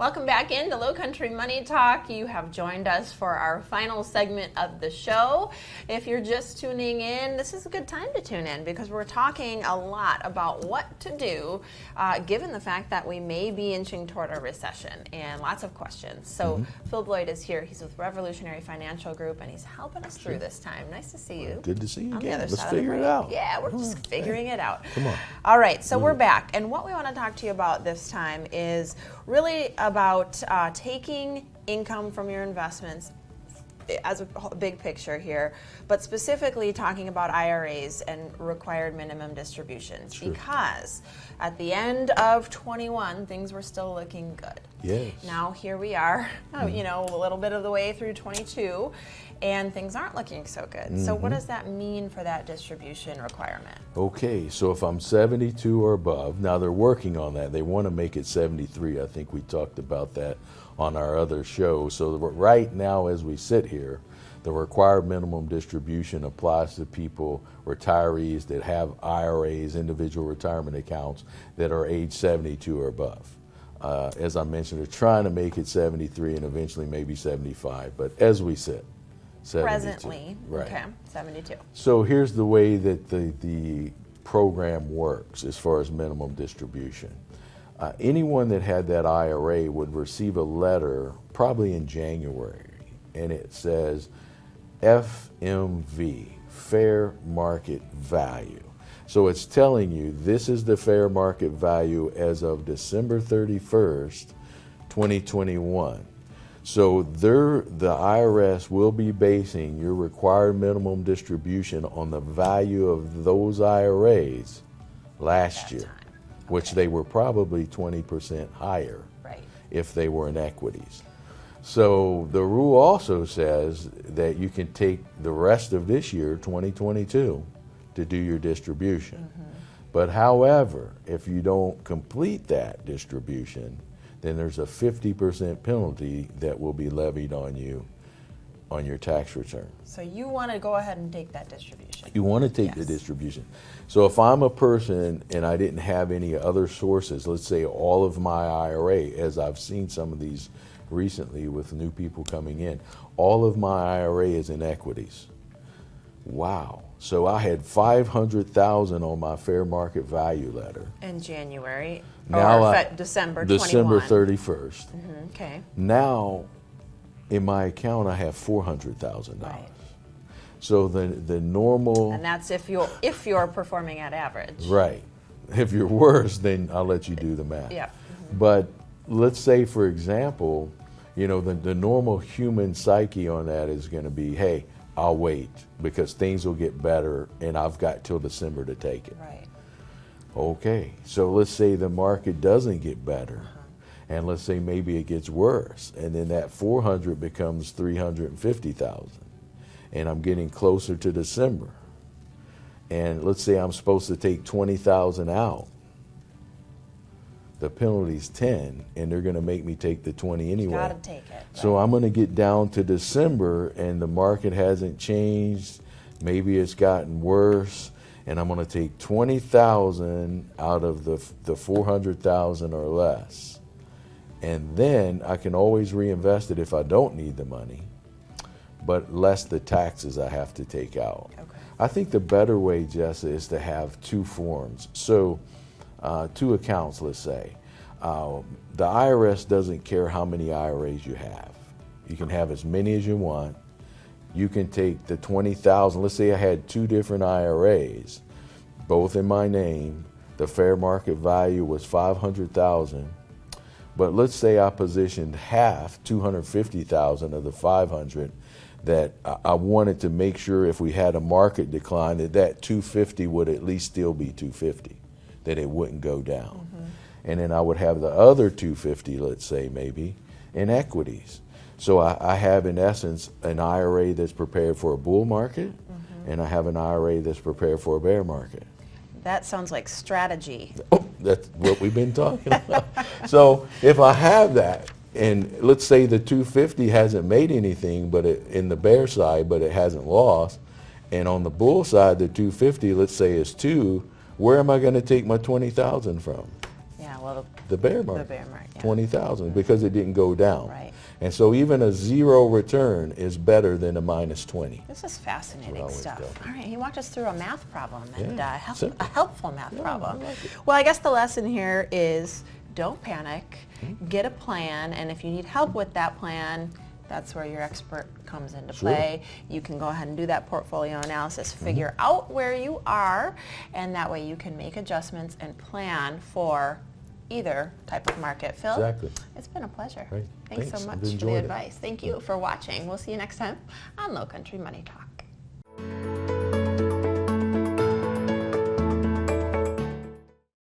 Welcome back into Lowcountry Money Talk. You have joined us for our final segment of the show. If you're just tuning in, this is a good time to tune in because we're talking a lot about what to do given the fact that we may be inching toward a recession and lots of questions. So Phil Bloyd is here. He's with Revolutionary Financial Group and he's helping us through this time. Nice to see you. Good to see you again. Let's figure it out. Yeah, we're just figuring it out. Come on. All right, so we're back. And what we want to talk to you about this time is really about taking income from your investments as a big picture here, but specifically talking about IRAs and required minimum distributions. Sure. Because at the end of 21, things were still looking good. Yes. Now here we are, you know, a little bit of the way through 22, and things aren't looking so good. So what does that mean for that distribution requirement? Okay, so if I'm 72 or above, now they're working on that. They want to make it 73. I think we talked about that on our other show. So right now as we sit here, the required minimum distribution applies to people, retirees that have IRAs, individual retirement accounts, that are age 72 or above. As I mentioned, they're trying to make it 73 and eventually maybe 75, but as we sit, 72. Presently, right. Okay, 72. So here's the way that the program works as far as minimum distribution. Anyone that had that IRA would receive a letter probably in January, and it says FMV, fair market value. So it's telling you this is the fair market value as of December 31st, 2021. So the IRS will be basing your required minimum distribution on the value of those IRAs last year, which they were probably 20% higher if they were in equities. So the rule also says that you can take the rest of this year, 2022, to do your distribution. But however, if you don't complete that distribution, then there's a 50% penalty that will be levied on you on your tax return. So you want to go ahead and take that distribution. You want to take the distribution. So if I'm a person and I didn't have any other sources, let's say all of my IRA, as I've seen some of these recently with new people coming in, all of my IRA is in equities. Wow. So I had $500,000 on my fair market value letter. In January, now or December 21. December 31st. Okay. Now, in my account, I have $400,000. Right. So the normal. And that's if you're performing at average. Right. If you're worse, then I'll let you do the math. Yeah. But let's say, for example, you know, the normal human psyche on that is going to be, hey, I'll wait because things will get better and I've got till December to take it. Right. Okay, so let's say the market doesn't get better and let's say maybe it gets worse and then that 400 becomes 350,000 and I'm getting closer to December. And let's say I'm supposed to take 20,000 out. The penalty's 10 and they're going to make me take the 20 anyway. You gotta take it. Right. So I'm going to get down to December and the market hasn't changed. Maybe it's gotten worse and I'm going to take 20,000 out of the 400,000 or less. And then I can always reinvest it if I don't need the money, but less the taxes I have to take out. Okay. I think the better way, Jessa, is to have two forms. So two accounts, let's say. The IRS doesn't care how many IRAs you have. You can have as many as you want. You can take the 20,000. Let's say I had two different IRAs, both in my name. The fair market value was 500,000. But let's say I positioned half, 250,000 of the 500, that I wanted to make sure if we had a market decline that 250 would at least still be 250. That it wouldn't go down. And then I would have the other 250, let's say maybe, in equities. So I have in essence an IRA that's prepared for a bull market and I have an IRA that's prepared for a bear market. That sounds like strategy. Oh, that's what we've been talking about. So if I have that, and let's say the 250 hasn't made anything but in the bear side, but it hasn't lost, and on the bull side the 250, let's say, is 2, where am I going to take my 20,000 from? Yeah, well, Well, the bear market. the bear market, yeah. 20,000 because it didn't go down. Right. And so even a zero return is better than a minus 20. This is fascinating always stuff. go. All right, he walked us through a math problem and Yeah, a simple. helpful math Yeah, problem. I like it. Well, I guess the lesson here is don't panic, Mm-hmm. get a plan, and if you need help with that plan, that's where your expert comes into Sure. play. You can go ahead and do that portfolio analysis, Mm-hmm. figure out where you are, and that way you can make adjustments and plan for either type of market. Phil, Exactly. it's been a pleasure. Right. Thanks so Thanks. much I've for the enjoyed it. advice. Thank you for watching. We'll see you next time on Lowcountry Money Talk.